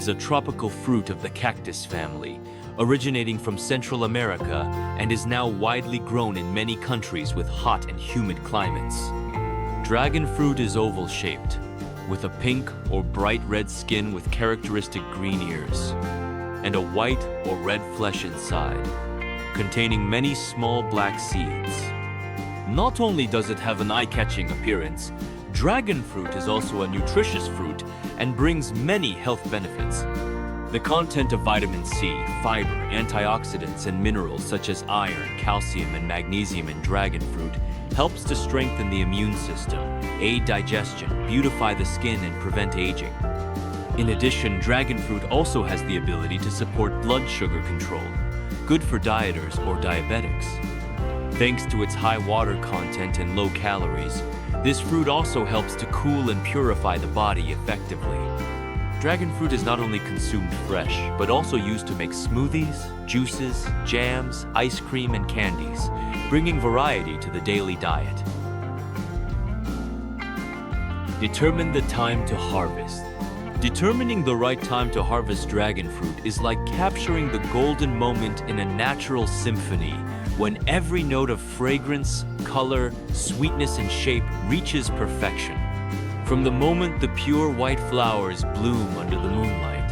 is a tropical fruit of the cactus family, originating from Central America and is now widely grown in many countries with hot and humid climates. Dragon fruit is oval-shaped, with a pink or bright red skin with characteristic green ears, and a white or red flesh inside, containing many small black seeds. Not only does it have an eye-catching appearance, dragon fruit is also a nutritious fruit and brings many health benefits. The content of vitamin C, fiber, antioxidants, and minerals such as iron, calcium, and magnesium in dragon fruit helps to strengthen the immune system, aid digestion, beautify the skin, and prevent aging. In addition, dragon fruit also has the ability to support blood sugar control, good for dieters or diabetics. Thanks to its high water content and low calories, this fruit also helps to cool and purify the body effectively. Dragon fruit is not only consumed fresh, but also used to make smoothies, juices, jams, ice cream, and candies, bringing variety to the daily diet. Determine the time to harvest. Determining the right time to harvest dragon fruit is like capturing the golden moment in a natural symphony when every note of fragrance, color, sweetness, and shape reaches perfection. From the moment the pure white flowers bloom under the moonlight,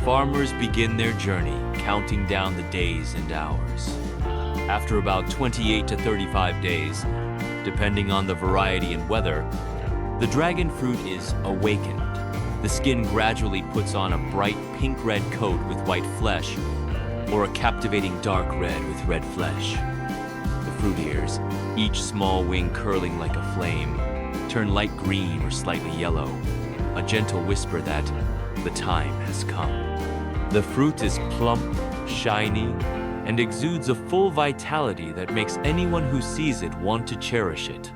farmers begin their journey, counting down the days and hours. After about 28 to 35 days, depending on the variety and weather, the dragon fruit is awakened. The skin gradually puts on a bright pink-red coat with white flesh, or a captivating dark red with red flesh. The fruit ears, each small wing curling like a flame, turn light green or slightly yellow, a gentle whisper that the time has come. The fruit is plump, shiny, and exudes a full vitality that makes anyone who sees it want to cherish it.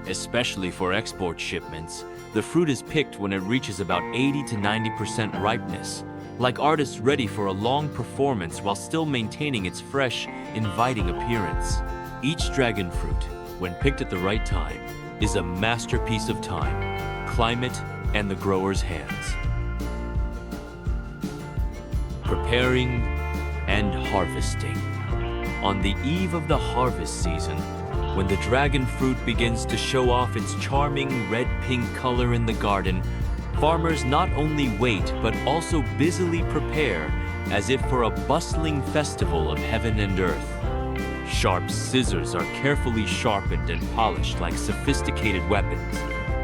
Especially for export shipments, the fruit is picked when it reaches about 80 to 90% ripeness, like artists ready for a long performance while still maintaining its fresh, inviting appearance. Each dragon fruit, when picked at the right time, is a masterpiece of time, climate, and the grower's hands. Preparing and harvesting. On the eve of the harvest season, when the dragon fruit begins to show off its charming red-pink color in the garden, farmers not only wait but also busily prepare as if for a bustling festival of heaven and earth. Sharp scissors are carefully sharpened and polished like sophisticated weapons,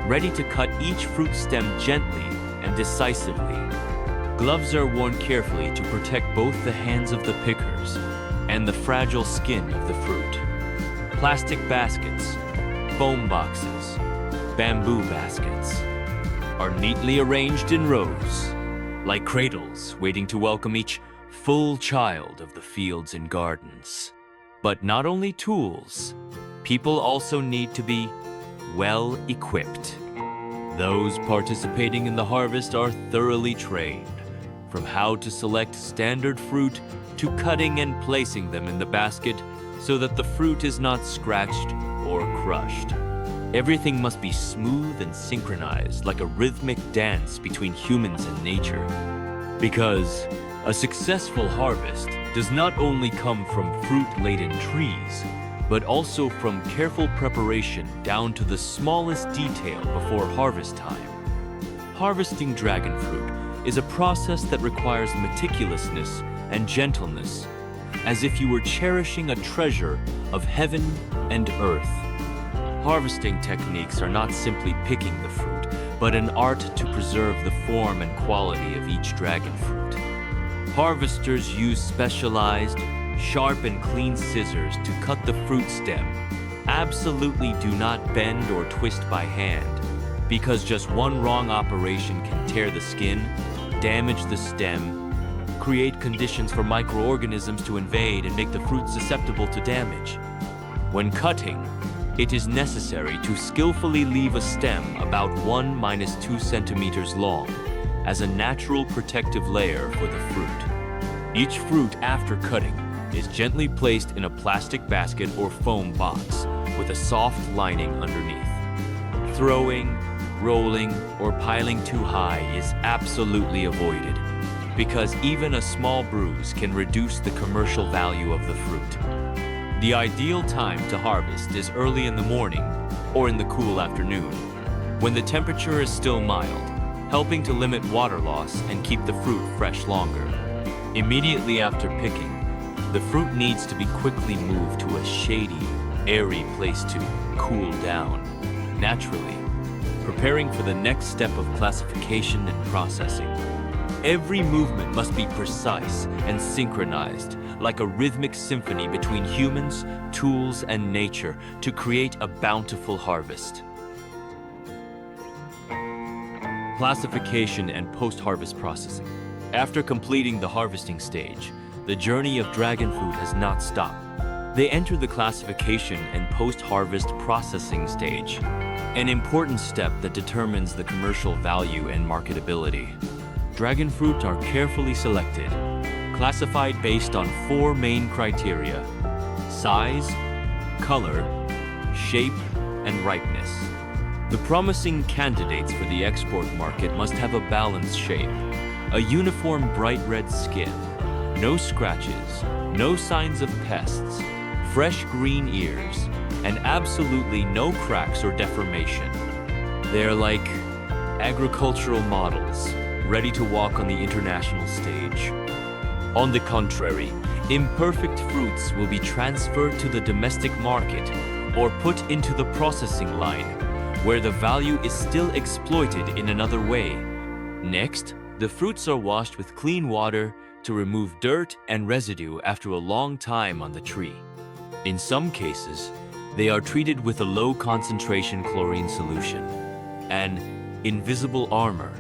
ready to cut each fruit stem gently and decisively. Gloves are worn carefully to protect both the hands of the pickers and the fragile skin of the fruit. Plastic baskets, foam boxes, bamboo baskets are neatly arranged in rows, like cradles waiting to welcome each full child of the fields and gardens. But not only tools, people also need to be well equipped. Those participating in the harvest are thoroughly trained, from how to select standard fruit to cutting and placing them in the basket so that the fruit is not scratched or crushed. Everything must be smooth and synchronized like a rhythmic dance between humans and nature. Because a successful harvest does not only come from fruit-laden trees, but also from careful preparation down to the smallest detail before harvest time. Harvesting dragon fruit is a process that requires meticulousness and gentleness, as if you were cherishing a treasure of heaven and earth. Harvesting techniques are not simply picking the fruit, but an art to preserve the form and quality of each dragon fruit. Harvesters use specialized, sharp and clean scissors to cut the fruit stem. Absolutely do not bend or twist by hand, because just one wrong operation can tear the skin, damage the stem, create conditions for microorganisms to invade and make the fruit susceptible to damage. When cutting, it is necessary to skillfully leave a stem about 1 - 2 centimeters long as a natural protective layer for the fruit. Each fruit after cutting is gently placed in a plastic basket or foam box with a soft lining underneath. Throwing, rolling, or piling too high is absolutely avoided, because even a small bruise can reduce the commercial value of the fruit. The ideal time to harvest is early in the morning or in the cool afternoon, when the temperature is still mild, helping to limit water loss and keep the fruit fresh longer. Immediately after picking, the fruit needs to be quickly moved to a shady, airy place to cool down, naturally, preparing for the next step of classification and processing. Every movement must be precise and synchronized, like a rhythmic symphony between humans, tools, and nature to create a bountiful harvest. Classification and post-harvest processing. After completing the harvesting stage, the journey of dragon fruit has not stopped. They enter the classification and post-harvest processing stage, an important step that determines the commercial value and marketability. Dragon fruit are carefully selected, classified based on 4 main criteria: size, color, shape, and ripeness. The promising candidates for the export market must have a balanced shape, a uniform bright red skin, no scratches, no signs of pests, fresh green ears, and absolutely no cracks or deformation. They're like agricultural models, ready to walk on the international stage. On the contrary, imperfect fruits will be transferred to the domestic market or put into the processing line, where the value is still exploited in another way. Next, the fruits are washed with clean water to remove dirt and residue after a long time on the tree. In some cases, they are treated with a low concentration chlorine solution, an invisible armor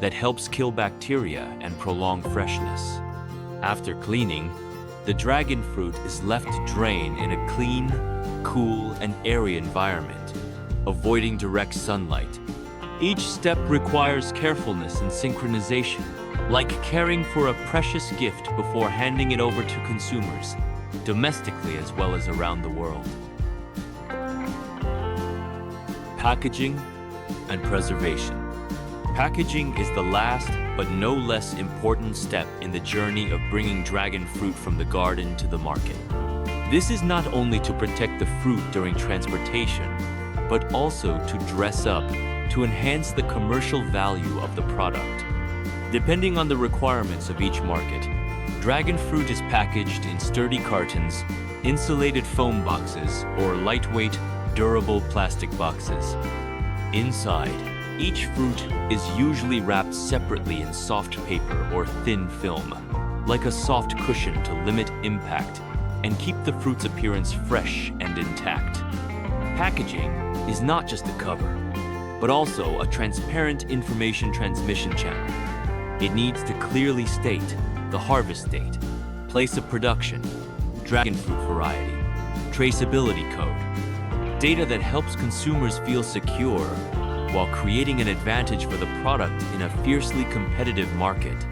that helps kill bacteria and prolong freshness. After cleaning, the dragon fruit is left to drain in a clean, cool, and airy environment, avoiding direct sunlight. Each step requires carefulness and synchronization, like caring for a precious gift before handing it over to consumers, domestically as well as around the world. Packaging and preservation. Packaging is the last but no less important step in the journey of bringing dragon fruit from the garden to the market. This is not only to protect the fruit during transportation, but also to dress up, to enhance the commercial value of the product. Depending on the requirements of each market, dragon fruit is packaged in sturdy cartons, insulated foam boxes, or lightweight, durable plastic boxes. Inside, each fruit is usually wrapped separately in soft paper or thin film, like a soft cushion to limit impact and keep the fruit's appearance fresh and intact. Packaging is not just a cover, but also a transparent information transmission channel. It needs to clearly state the harvest date, place of production, dragon fruit variety, traceability code, data that helps consumers feel secure while creating an advantage for the product in a fiercely competitive market.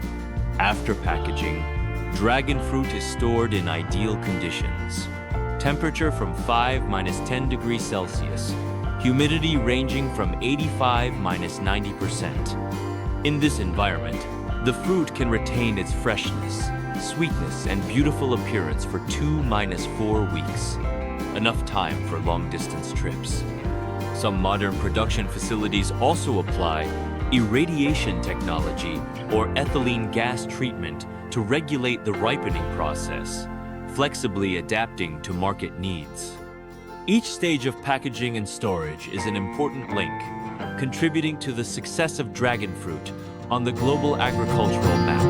After packaging, dragon fruit is stored in ideal conditions. Temperature from 5–10 degrees Celsius, humidity ranging from 85–90%. In this environment, the fruit can retain its freshness, sweetness, and beautiful appearance for 2–4 weeks, enough time for long-distance trips. Some modern production facilities also apply irradiation technology or ethylene gas treatment to regulate the ripening process, flexibly adapting to market needs. Each stage of packaging and storage is an important link, contributing to the success of dragon fruit on the global agricultural map.